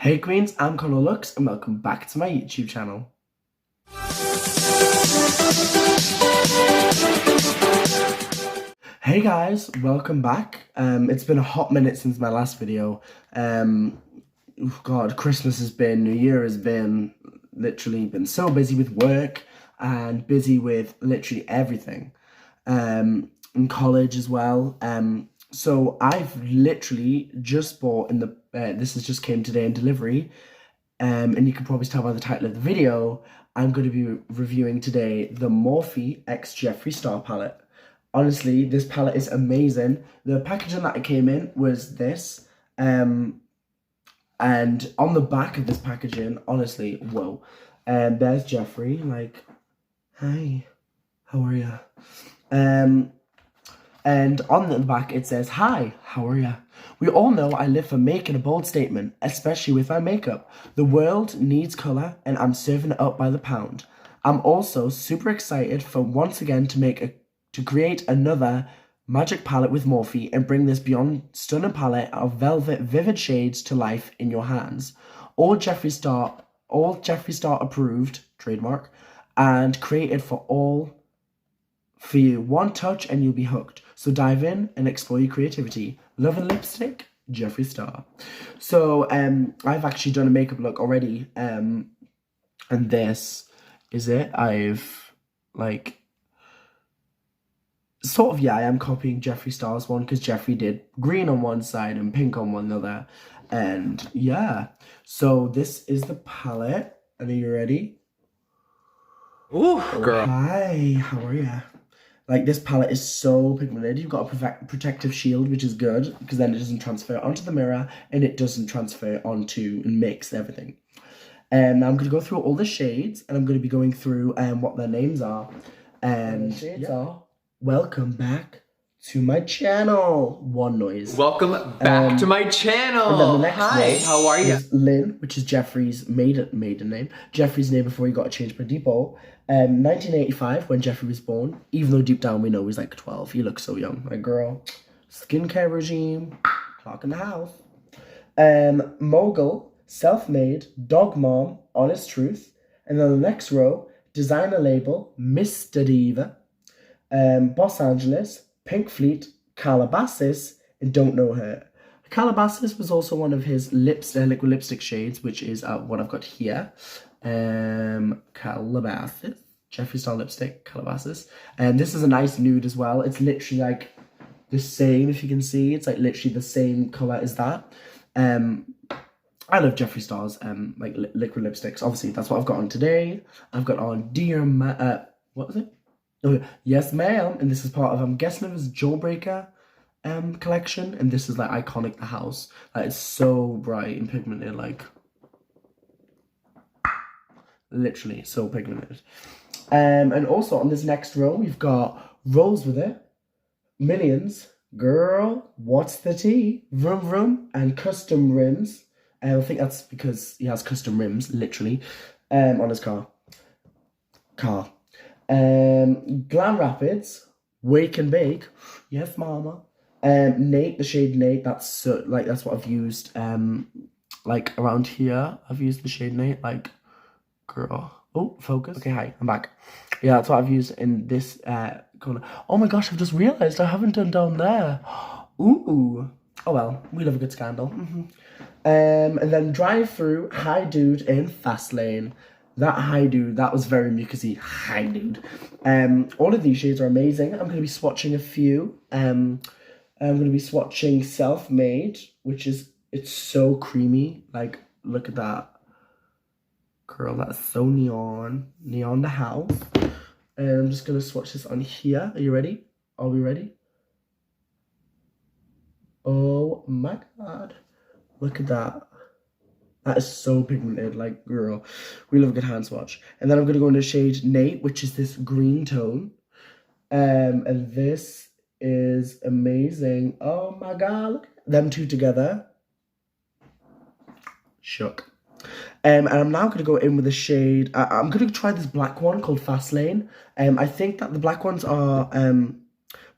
Hey Queens, I'm Connor Lux and welcome back to my YouTube channel. Hey guys, welcome back. It's been a hot minute since my last video. God, Christmas has been, New Year has been, literally been so busy with work and busy with literally everything. In college as well. So I've literally just bought this has just came today in delivery. And you can probably tell by the title of the video, I'm going to be reviewing today the Morphe x Jeffree Star palette. Honestly, this palette is amazing. The packaging that it came in was this. And on the back of this packaging, honestly, whoa. There's Jeffree, like, hi, how are ya? And on the back it says, hi, how are ya? We all know I live for making a bold statement, especially with my makeup. The world needs colour and I'm serving it up by the pound. I'm also super excited for once again to create another magic palette with Morphe and bring this beyond stunning palette of velvet vivid shades to life in your hands. All Jeffree Star approved, trademark, and created for you. One touch and you'll be hooked. So dive in and explore your creativity. Love and lipstick, Jeffree Star. So I've actually done a makeup look already. And this is it. I've like I am copying Jeffree Star's one because Jeffree did green on one side and pink on one other. And yeah. So this is the palette. And are you ready? Ooh, girl. Hi, how are you? Like, this palette is so pigmented. You've got a protective shield, which is good, because then it doesn't transfer onto the mirror, and it doesn't transfer onto and mix everything. Now I'm going to go through all the shades, and I'm going to be going through what their names are. And the shades are, welcome back to my channel. One noise. Welcome back to my channel. And then the next Hi, how are you? Is Lynn, which is Jeffree's maiden name. Jeffree's name before he got changed by default. 1985, when Jeffree was born. Even though deep down we know he's like 12. He looks so young. Like, girl. Skincare regime. Clock in the house. Mogul. Self-made. Dog mom. Honest truth. And then the next row. Designer label. Mr. Diva. Los Angeles. Pink Fleet. Calabasas. And Don't Know Her. Calabasas was also one of his liquid lipstick shades, which is what I've got here. Calabasas. Jeffree Star lipstick, Calabasas. And this is a nice nude as well. It's literally like the same, if you can see. It's like literally the same colour as that. I love Jeffree Star's like liquid lipsticks. Obviously, that's what I've got on today. I've got on what was it? Oh, Yes Ma'am. And this is part of, I'm guessing it was Jawbreaker collection. And this is like iconic the house. Like, it's so bright and pigmented, like literally so pigmented. And also on this next row we've got Rolls With It, Millions, Girl, What's the Tea, Vroom Vroom, and Custom Rims. I think that's because he has custom rims, literally, on his car. Glam Rapids, Wake and Bake, yes mama. Nate, the shade Nate, that's what I've used like around here. I've used the shade Nate, like, girl. Oh, focus. Okay, hi, I'm back. Yeah, that's what I've used in this corner. Oh my gosh, I've just realised I haven't done down there. Ooh. Oh well, we love a good scandal. And then Drive Through, Hi Dude, in Fast Lane. That Hi Dude, that was very mucusy. Hi Dude. All of these shades are amazing. I'm going to be swatching a few. I'm going to be swatching Self Made, which is, it's so creamy. Like, look at that. Girl, that's so neon the house. And I'm just gonna swatch this on here. Are you ready? Are we ready? Oh my god, look at that. That is so pigmented. Like, girl, we love a good hand swatch. And then I'm gonna go into shade Nate, which is this green tone. And this is amazing. Oh my god, look at them two together. Shook. And I'm now going to go in with a shade. I'm going to try this black one called Fast Lane. I think that the black ones are,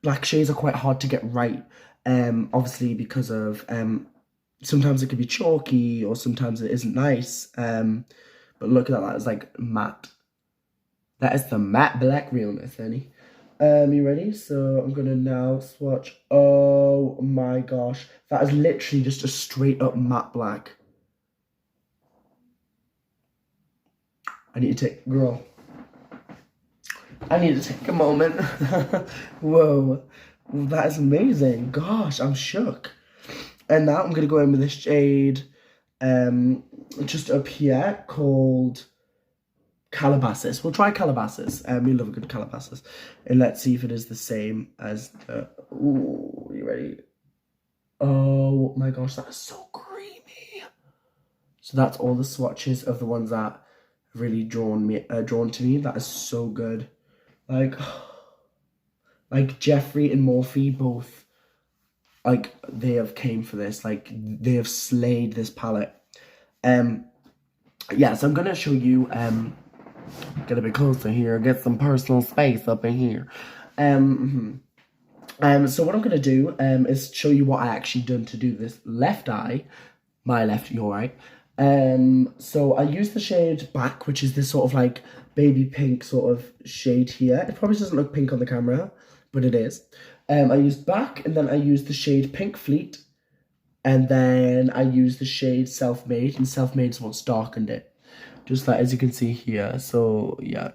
black shades are quite hard to get right. Obviously because of sometimes it could be chalky or sometimes it isn't nice. But look at that, it's like matte. That is the matte black realness, honey. You ready? So I'm gonna now swatch. Oh my gosh, that is literally just a straight up matte black. I need to take, girl. I need to take a moment. Whoa, that is amazing. Gosh, I'm shook. And now I'm gonna go in with this shade, just up here called Calabasas. We'll try Calabasas. We love a good Calabasas. And let's see if it is the same as the... Ooh, you ready? Oh my gosh, that is so creamy. So that's all the swatches of the ones that really drawn to me. That is so good. Like Jeffree and Morphe both, like, they have came for this. Like, they have slayed this palette. Yeah, so I'm gonna show you, get a bit closer here, get some personal space up in here. So what I'm gonna do is show you what I actually done to do this left eye, my left, your right. So I used the shade Back, which is this sort of like baby pink sort of shade here. It probably doesn't look pink on the camera, but it is. I used Back, and then I used the shade Pink Fleet, and then I used the shade Self-Made, and Self-Made is what's darkened it. Just like, as you can see here, so yeah.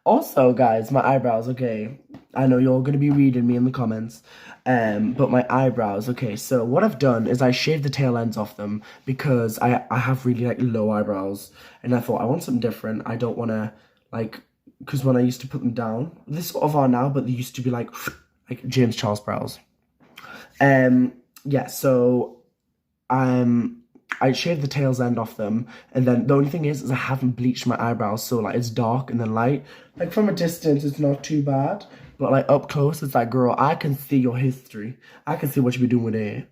Also, guys, my eyebrows, okay. I know you're going to be reading me in the comments, but my eyebrows, okay. So what I've done is I shaved the tail ends off them because I have really, like, low eyebrows. And I thought, I want something different. I don't want to, like, because when I used to put them down, they sort of are now, but they used to be, like James Charles brows. Yeah, so I shaved the tails end off them, and then the only thing is I haven't bleached my eyebrows, so like it's dark and then light. Like from a distance it's not too bad, but like up close it's like, girl, I can see your history. I can see what you be doing with it.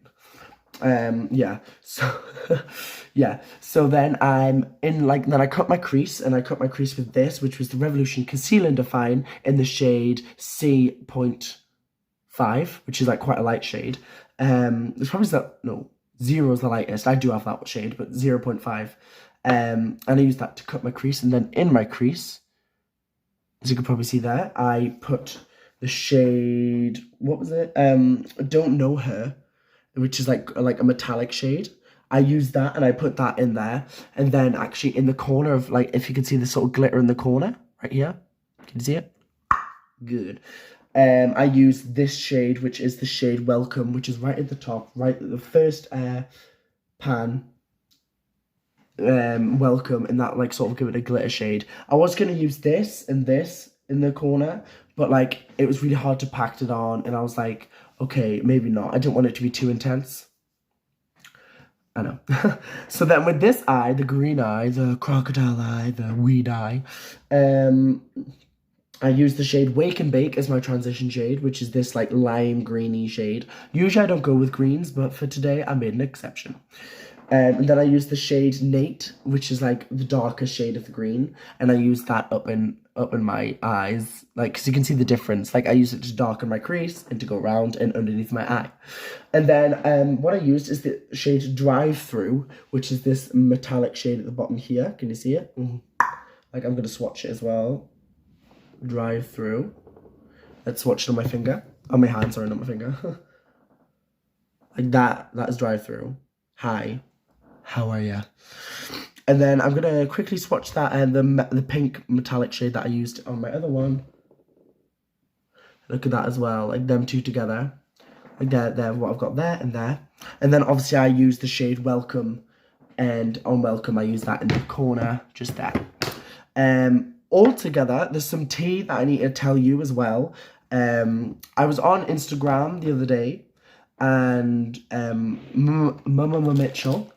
Yeah, so yeah, so then then I cut my crease, and I cut my crease with this, which was the Revolution Conceal and Define in the shade C.5, which is like quite a light shade. It's probably no, 0 is the lightest. I do have that shade, but 0.5. And I used that to cut my crease, and then in my crease, as you can probably see there, I put the shade, what was it? Don't Know Her, which is like a metallic shade. I used that and I put that in there, and then actually in the corner of, like, if you can see the sort of glitter in the corner right here, can you see it? Good. I used this shade, which is the shade Welcome, which is right at the top, right at the first pan. Welcome, and that, like, sort of give it a glitter shade. I was going to use this and this in the corner, but, like, it was really hard to pack it on, and I was like, okay, maybe not. I didn't want it to be too intense. I know. So then with this eye, the green eye, the crocodile eye, the weed eye, I use the shade Wake and Bake as my transition shade, which is this like lime greeny shade. Usually I don't go with greens, but for today I made an exception. And then I use the shade Nate, which is like the darker shade of the green, and I use that up in my eyes, like, because you can see the difference. Like, I use it to darken my crease and to go around and underneath my eye. And then what I used is the shade Drive Through, which is this metallic shade at the bottom here. Can you see it? Like, I'm gonna swatch it as well. Drive Through. Let's swatch it on my finger. On my hand, sorry, not my finger. Like that is Drive Through. Hi, how are ya? And then I'm gonna quickly swatch that and the pink metallic shade that I used on my other one. Look at that as well, like them two together. Like they're what I've got there and there. And then obviously I use the shade Welcome, and on Welcome I use that in the corner, just there. All together, there's some tea that I need to tell you as well. I was on Instagram the other day, and Mama Mitchell,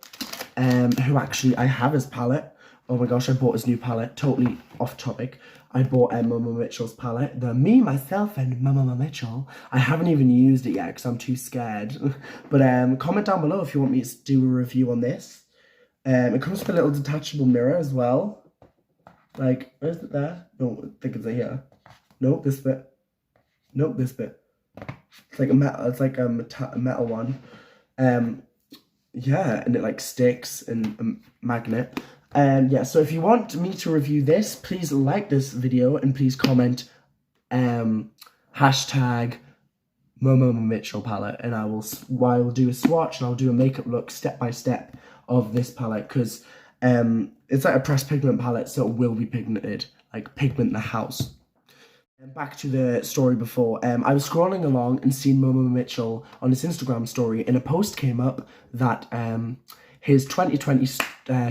who actually I have his palette. Oh my gosh, I bought his new palette. Totally off topic. I bought Mama Mitchell's palette. The Me, Myself, and Mama Mitchell. I haven't even used it yet because I'm too scared. But comment down below if you want me to do a review on this. It comes with a little detachable mirror as well. Like, where's it there? No, I think it's here. Nope, this bit. Nope, this bit. It's like a metal. It's like a metal one. yeah, and it like sticks and a magnet. Yeah, so if you want me to review this, please like this video and please comment hashtag Momo Mitchell palette, and I will do a swatch and I'll do a makeup look step by step of this palette, because it's like a pressed pigment palette, so it will be pigmented, like pigment the house. And back to the story before, I was scrolling along and seen Momo Mitchell on his Instagram story, and a post came up that his 2020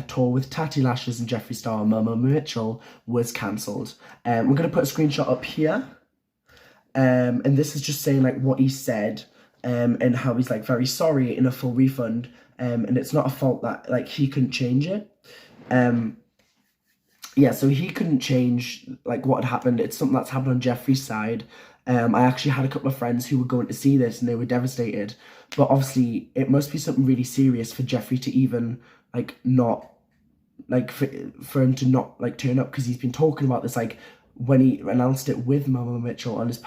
tour with Tatty Lashes and Jeffree Star and Momo Mitchell was cancelled. We're going to put a screenshot up here. And this is just saying like what he said, and how he's like very sorry in a full refund, and it's not a fault that like he couldn't change it. Yeah, so he couldn't change like what had happened. It's something that's happened on Jeffree's side. I actually had a couple of friends who were going to see this and they were devastated, but obviously it must be something really serious for Jeffree to even like not like for him to not like turn up, because he's been talking about this like when he announced it with Momo Mitchell on his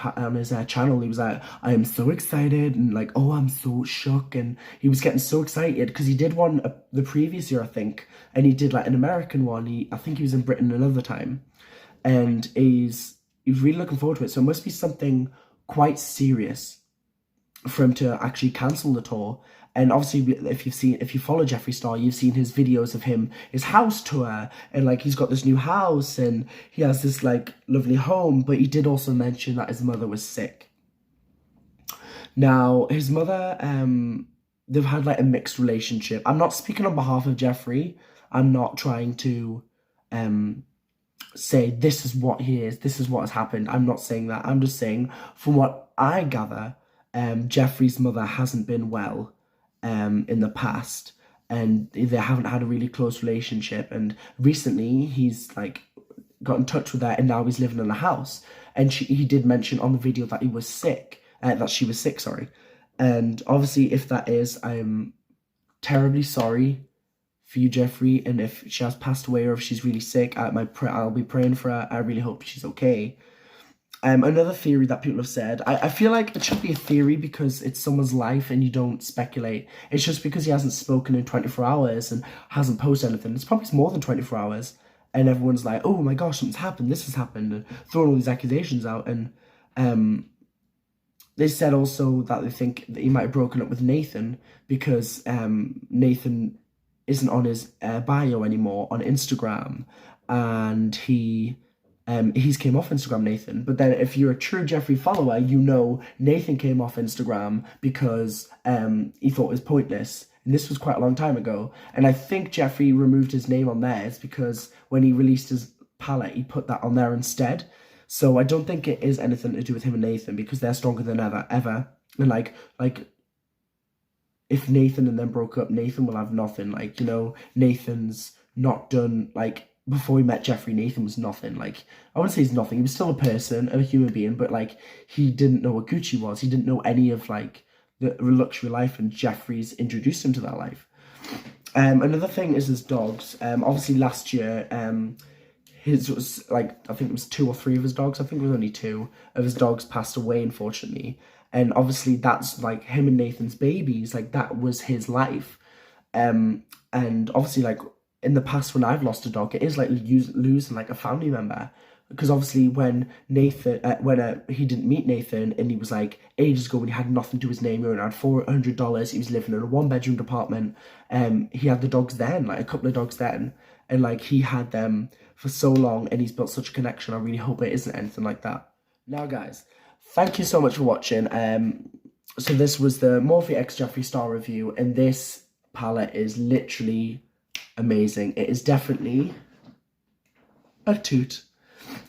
channel. He was like, I am so excited, and like, oh, I'm so shook, and he was getting so excited because he did one the previous year, I think, and he did like an American one. I think he was in Britain another time, and he's really looking forward to it. So it must be something quite serious for him to actually cancel the tour. And obviously, if you follow Jeffree Star, you've seen his videos of his house tour, and like he's got this new house and he has this like lovely home. But he did also mention that his mother was sick. Now, his mother, they've had like a mixed relationship. I'm not speaking on behalf of Jeffree. I'm not trying to say this is what he is, this is what has happened. I'm not saying that. I'm just saying, from what I gather, Jeffree's mother hasn't been well in the past, and they haven't had a really close relationship, and recently he's like got in touch with her, and now he's living in a house, and he did mention on the video that he was sick, that she was sick, sorry. And obviously, if that is, I'm terribly sorry for you, Jeffree, and if she has passed away or if she's really sick, I'll be praying for her. I really hope she's okay. Another theory that people have said, I feel like it should be a theory because it's someone's life and you don't speculate. It's just because he hasn't spoken in 24 hours and hasn't posted anything. It's probably more than 24 hours. And everyone's like, oh my gosh, something's happened, this has happened, and throwing all these accusations out. And they said also that they think that he might have broken up with Nathan because Nathan isn't on his bio anymore on Instagram. And he's came off Instagram, Nathan. But then if you're a true Jeffree follower, you know Nathan came off Instagram because he thought it was pointless. And this was quite a long time ago. And I think Jeffree removed his name on theirs because when he released his palette, he put that on there instead. So I don't think it is anything to do with him and Nathan, because they're stronger than ever. And like if Nathan and them broke up, Nathan will have nothing. Like, you know, Nathan's not done, like, before we met Jeffree, Nathan was nothing. Like, I wouldn't say he's nothing. He was still a person, a human being, but, like, he didn't know what Gucci was. He didn't know any of, like, the luxury life, and Jeffree's introduced him to that life. Another thing is his dogs. Obviously, last year, his was, like, I think it was 2 or 3 of his dogs. I think it was only 2 of his dogs passed away, unfortunately. And obviously, that's, like, him and Nathan's babies. Like, that was his life. And obviously, like, in the past, when I've lost a dog, it is like losing like a family member, because obviously when Nathan, he didn't meet Nathan, and he was like ages ago when he had nothing to his name, he only had $400, he was living in a 1-bedroom apartment, he had the dogs then, like a couple of dogs then, and like he had them for so long, and he's built such a connection. I really hope it isn't anything like that. Now, guys, thank you so much for watching. So this was the Morphe x Jeffree Star review, and this palette is literally amazing. It is definitely a toot.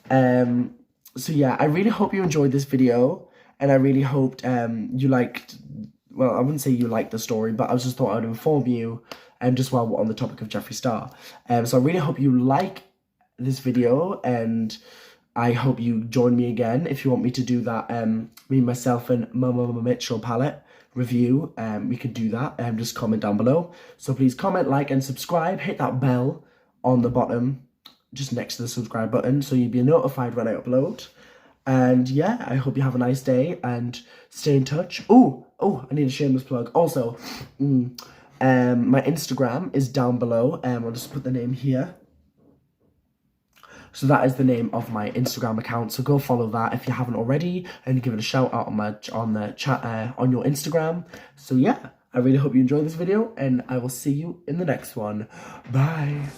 So yeah, I really hope you enjoyed this video, and I really hoped you liked, well, I wouldn't say you liked the story, but I just thought I'd inform you, just while we're on the topic of Jeffree Star. So I really hope you like this video, and I hope you join me again if you want me to do that me, myself, and Momo Mitchell palette review. We could do that. Just comment down below. So please comment, like, and subscribe. Hit that bell on the bottom, just next to the subscribe button, so you'll be notified when I upload. And yeah, I hope you have a nice day and stay in touch. Oh, I need a shameless plug. Also, My Instagram is down below. I'll just put the name here. So that is the name of my Instagram account. So go follow that if you haven't already, and give it a shout out on the chat on your Instagram. So yeah, I really hope you enjoyed this video, and I will see you in the next one. Bye.